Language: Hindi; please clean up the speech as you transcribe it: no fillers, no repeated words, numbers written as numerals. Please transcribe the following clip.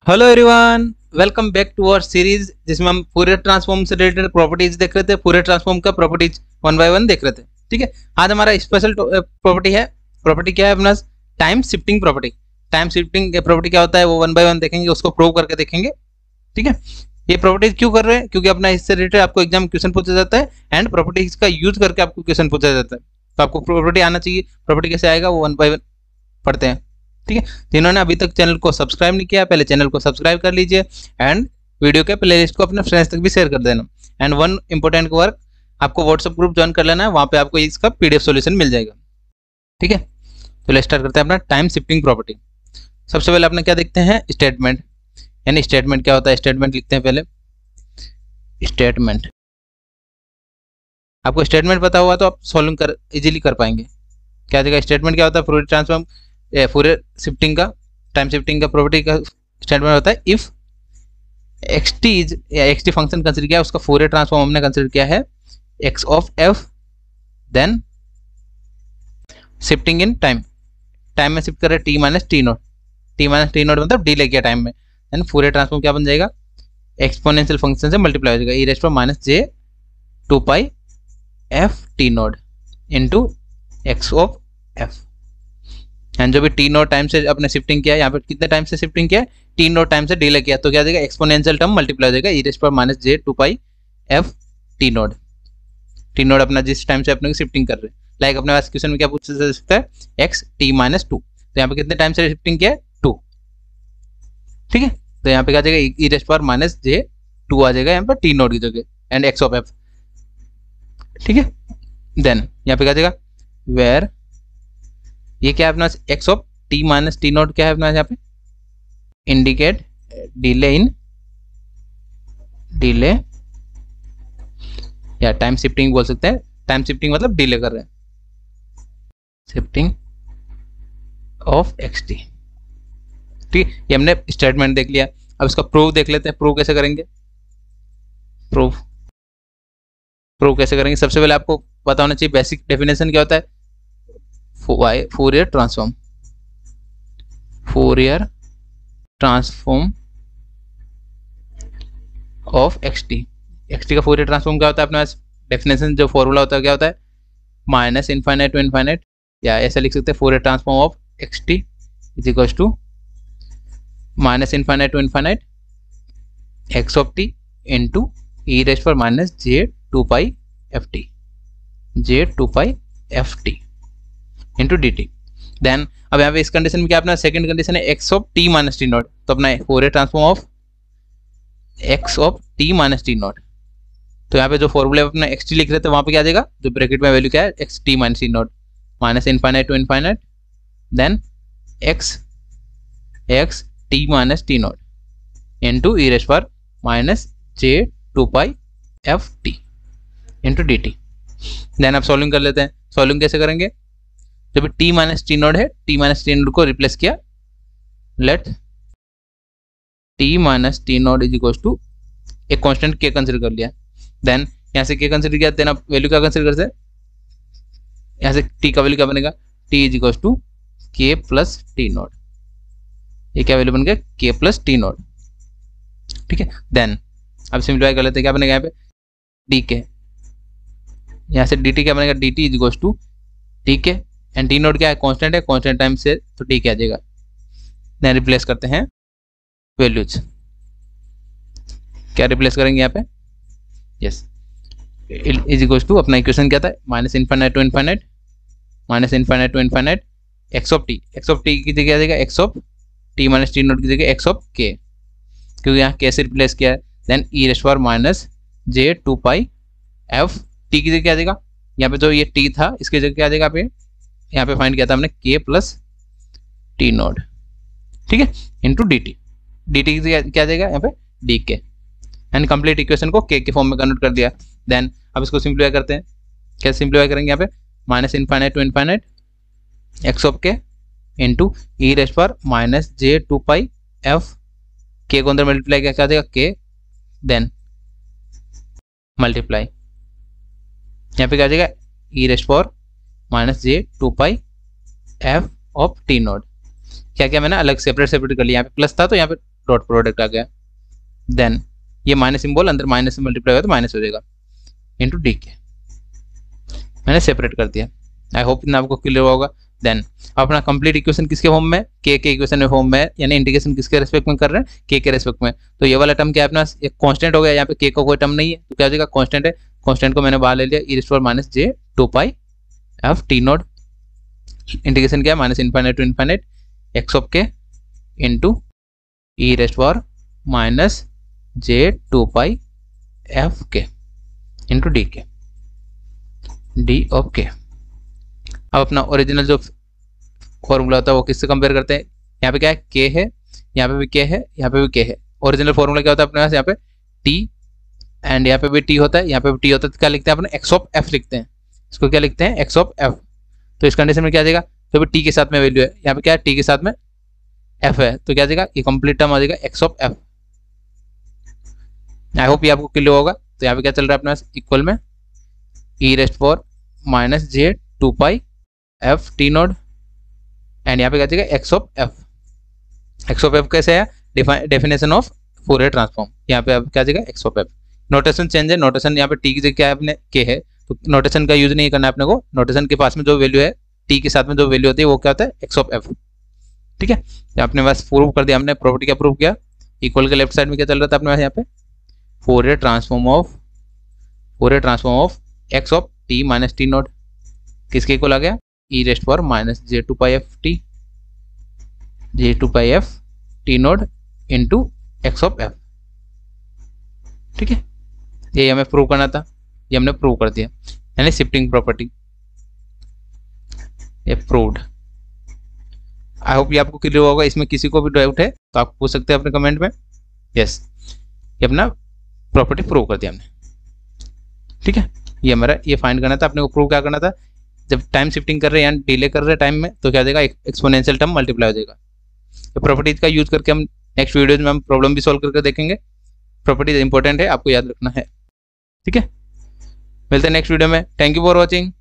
Hello everyone, welcome back to our series जिसमें हम फूरियर ट्रांसफॉर्म से रिलेटेड प्रॉपर्टीज देख रहे थे। फूरियर ट्रांसफॉर्म का प्रॉपर्टीज वन बाय वन देख रहे थे। ठीक है, आज हमारा स्पेशल प्रॉपर्टी है। प्रॉपर्टी क्या है अपना? Time shifting property. Time shifting property क्या होता है वो वन बाय वन देखेंगे, उसको प्रूव करके देखेंगे। ठीक है, ये प्रॉपर्टीज क्यों कर रहे हैं? क्योंकि अपना इससे रिलेटेड आपको एग्जाम क्वेश्चन पूछा जाता है एंड प्रॉपर्टीज का यूज करके आपको क्वेश्चन पूछा जाता है। तो आपको प्रॉपर्टी आना चाहिए। प्रॉपर्टी कैसे आएगा वो वन बाय वन पढ़ते हैं। ठीक है, जिन्होंने अभी तक चैनल को सब्सक्राइब नहीं किया पहले चैनल को सब्सक्राइब कर लीजिए एंड वीडियो के प्लेलिस्ट को अपने फ्रेंड्स तक भी शेयर कर देना। एंड वन इंपॉर्टेंट वर्क, आपको व्हाट्सएप ग्रुप ज्वाइन कर लेना है, वहां पे आपको इसका पीडीएफ सॉल्यूशन मिल जाएगा। ठीक है, तो लेट्स स्टार्ट करते हैं अपना टाइम शिफ्टिंग प्रॉपर्टी। सबसे पहले अपने क्या देखते हैं? स्टेटमेंट। यानी स्टेटमेंट क्या होता है? स्टेटमेंट लिखते हैं पहले। स्टेटमेंट, आपको स्टेटमेंट पता हुआ तो आप सॉल्विंग कर इजीली कर पाएंगे। क्या जगह स्टेटमेंट क्या होता है? फूरियर ट्रांसफॉर्म फूरियर शिफ्टिंग का, टाइम शिफ्टिंग का प्रॉपर्टी का स्टेटमेंट होता है इफ xt इज या xt फंक्शन कंसीडर किया है, उसका फूरियर ट्रांसफॉर्म हमने कंसीडर किया है x of f, then shifting in time. Time में शिफ्ट कर रहे t minus t naught. t minus t naught मतलब डिले किया टाइम में, देन फूरियर ट्रांसफॉर्म क्या बन जाएगा? एक्सपोनेंशियल फंक्शन से मल्टीप्लाई हो जाएगा e raise to minus j 2 pi f t naught into x of f। And जो भी टी नोट टाइम से अपने शिफ्टिंग किया, यहाँ पे कितने टाइम से शिफ्टिंग किया? टी नोट टाइम से डिले किया, तो क्या जाएगा? एक्सपोनेंशियल टर्म मल्टीप्लाई हो जाएगा e raise to minus j 2 pi f t naught. T naught अपना जिस टाइम से अपने शिफ्टिंग कर रहे हैं, लाइक अपने पास क्वेश्चन में क्या पूछ सकता है? x t माइनस 2, तो यहाँ पे कितने टाइम से शिफ्टिंग किया है? 2। ठीक है, तो यहाँ पे क्या जाएगा? e raise to minus j 2 आ जाएगा यहाँ पर टी नोट की जगह एंड x ऑफ f। ठीक है, देन यहाँ पे क्या जाएगा? वेयर ये क्या है अपना? x of t minus t naught क्या है अपना? यहाँ पे इंडिकेट डिले इन डिले या टाइम शिफ्टिंग बोल सकते हैं। टाइम शिफ्टिंग मतलब डिले कर रहे हैं, शिफ्टिंग ऑफ xt। ठीक, ये हमने स्टेटमेंट देख लिया। अब इसका प्रूफ देख लेते हैं। प्रूफ कैसे करेंगे? प्रूफ कैसे करेंगे? सबसे पहले आपको पता होना चाहिए बेसिक डेफिनेशन क्या होता है Fourier transform. Fourier transform of xt। xt का फूरियर ट्रांसफॉर्म क्या होता है अपने पास? डेफिनेशन जो फॉर्मूला होता है क्या होता है? माइनस इनफाइनाइट टू इनफाइनाइट, या ऐसा लिख सकते हैं Fourier transform of xt is equal to minus infinite to infinite x of t into e raise to minus j 2 pi ft, j 2 pi ft into dt। Then अब यहाँ पे इस कंडीशन में क्या अपना सेकंड कंडीशन है x of t minus t naught, तो अपना Fourier transform of x of t minus t naught. तो यहाँ पे जो फॉर्मूला अपना xt लिख रहे थे वहां पे क्या आ जाएगा? जो ब्रैकेट में वैल्यू क्या है? x t minus t naught minus infinite to infinite, then x t minus t naught into e raise to minus j 2 pi f t into dt। Then आप सॉल्विंग कर लेते हैं। सॉल्विंग कैसे करेंगे? जब t माइनस टी नोट है, t माइनस टी नोट को रिप्लेस किया, let t minus t naught is equal to एक कांस्टेंट k कंसीडर कर लिया। देन यहाँ से k कंसीडर किया, देन आप वैल्यू क्या कंसीडर करते हैं? यहाँ से t का वैल्यू क्या बनेगा? t is equal to k plus t naught. ये क्या वैल्यू बन गया? k plus t naught. ठीक है, देन अब सिंप्लीफाई कर लेते हैं। क्या बनेगा यहाँ पे? dk, यहाँ से dt क्या बनेगा? dt is equal to dk and t naught क्या है? कांस्टेंट है, कांस्टेंट टाइम से तो टी क्या आ जाएगा? देन रिप्लेस करते हैं वैल्यूज। क्या रिप्लेस करेंगे यहाँ पे? यस, इज इक्वल टू अपना इक्वेशन क्या था? Minus infinite to infinite, minus infinite to infinite x of t की जगह आ जाएगा x of t minus t naught की जगह x ऑफ k, क्योंकि यहाँ k से रिप्लेस किया है। Then e raise to minus j 2 pi f t की जगह आ जाएगा। यहाँ पे जो ये t था इसकी जगह क्या आ जाएगा? पे यहाँ पे फाइंड किया था हमने k प्लस टी नोट। ठीक है, इंटू dt। dt की जगह क्या आ जाएगा? यहाँ पे dk एंड कंप्लीट इक्वेशन को k के फॉर्म में कन्वर्ट कर दिया। देन अब इसको सिंप्लीफाई करते हैं। कैसे सिंप्लीफाई करेंगे? यहाँ पे minus infinite to infinite x of k into e raise to minus j 2 pi f, k को अंदर मल्टीप्लाई क्या आ जाएगा? k, देन मल्टीप्लाई यहाँ पे क्या आ जाएगा? e raise to minus j 2 pi f of t naught. क्या क्या मैंने अलग सेपरेट कर लिया। यहाँ पे प्लस था तो यहाँ पे डॉट प्रोडक्ट आ गया। देन ये माइनस सिंबल अंदर माइनस से मल्टीप्लाई होगा तो माइनस हो जाएगा इंटू डी के, मैंने सेपरेट कर दिया। आई होप इतना आपको क्लियर होगा। देन अपना कंप्लीट इक्वेशन किसके फॉर्म में, के इक्वेशन में फॉर्म में, यानी इंटीग्रेशन किसके रेस्पेक्ट में कर रहे हैं, के रेस्पेक्ट में। तो ये वाला टर्म क्या है अपना एक कांस्टेंट हो गया, यहाँ पे के का कोई टर्म नहीं है तो क्या हो जाएगा, कांस्टेंट है। कांस्टेंट को मैंने बाहर ले लिया, e raise to power minus j 2 pi f t naught, integration क्या है minus infinite to infinite x of k into e raise to power minus j 2 pi f k into d k, d of k. अब अपना ओरिजिनल जो फॉर्मूला होता है वो किससे कंपेयर करते हैं, यहाँ पे क्या है के है, यहाँ पे भी के है, यहाँ पे भी के है। ओरिजिनल फॉर्मूला क्या होता है अपने पास, यहाँ पे टी एंड यहाँ पे भी टी होता है, यहाँ पे भी टी होता है, तो क्या लिखते हैं अपने एक्स ऑफ एफ लिखते हैं, इसको क्या लिखते हैं एक्स ऑफ एफ। तो इस कंडीशन में क्या आ जाएगा, तो भी टी के साथ में वैल्यू है, यहाँ पे क्या है टी के साथ में एफ है, तो क्या आ जाएगा ये कंप्लीट टर्म आ जाएगा x of F. I hope ये आपको क्लियर होगा। तो यहाँ पे क्या चल रहा है अपने पास इक्वल में e raise to power minus j 2 pi f t naught and यहाँ पे क्या जाएगा x of f. X of f कैसे है, डेफिनेशन ऑफ फूरियर ट्रांसफॉर्म, यहाँ पे अब क्या जाएगा x of F. Notation change है, नोटेशन यहाँ पे टी की जगह क्या है अपने के है, तो नोटेशन का यूज नहीं करना है अपने को। नोटेशन के पास में जो वैल्यू है टी के साथ में जो वैल्यू होती है वो क्या होता है एक्स ऑफ एफ। ठीक है, अपने पास प्रूव कर दिया हमने, प्रॉपर्टी क्या प्रूव किया, इक्वल के लेफ्ट साइड में क्या चल रहा था अपने पास यहाँ पे Fourier transform of x of t minus t naught किसके इक्वल आ गया, e raise to power minus j 2 pi f t naught into x of f. ठीक है, ये हमें प्रूव करना था, ये हमने प्रूव कर दिया, यानी शिफ्टिंग प्रॉपर्टी ये प्रूव्ड। आई होप ये आपको क्लियर होगा। इसमें किसी को भी डाउट है तो आप पूछ सकते हैं अपने कमेंट में। यस, ये अपना प्रॉपर्टी प्रूव कर दिया हमने। ठीक है, ये हमारा ये फाइंड करना था, अपने को प्रूव क्या करना था, जब टाइम शिफ्टिंग कर रहे हैं या डिले कर रहे हैं टाइम में तो क्या हो जाएगा एक्सपोनेंशियल टर्म मल्टीप्लाई हो जाएगा। तो प्रॉपर्टीज का यूज करके हम नेक्स्ट वीडियोज में हम प्रॉब्लम भी सॉल्व करके देखेंगे। प्रॉपर्टीज इंपॉर्टेंट है, आपको याद रखना है। ठीक है, मिलते हैं नेक्स्ट वीडियो में। Thank you for watching.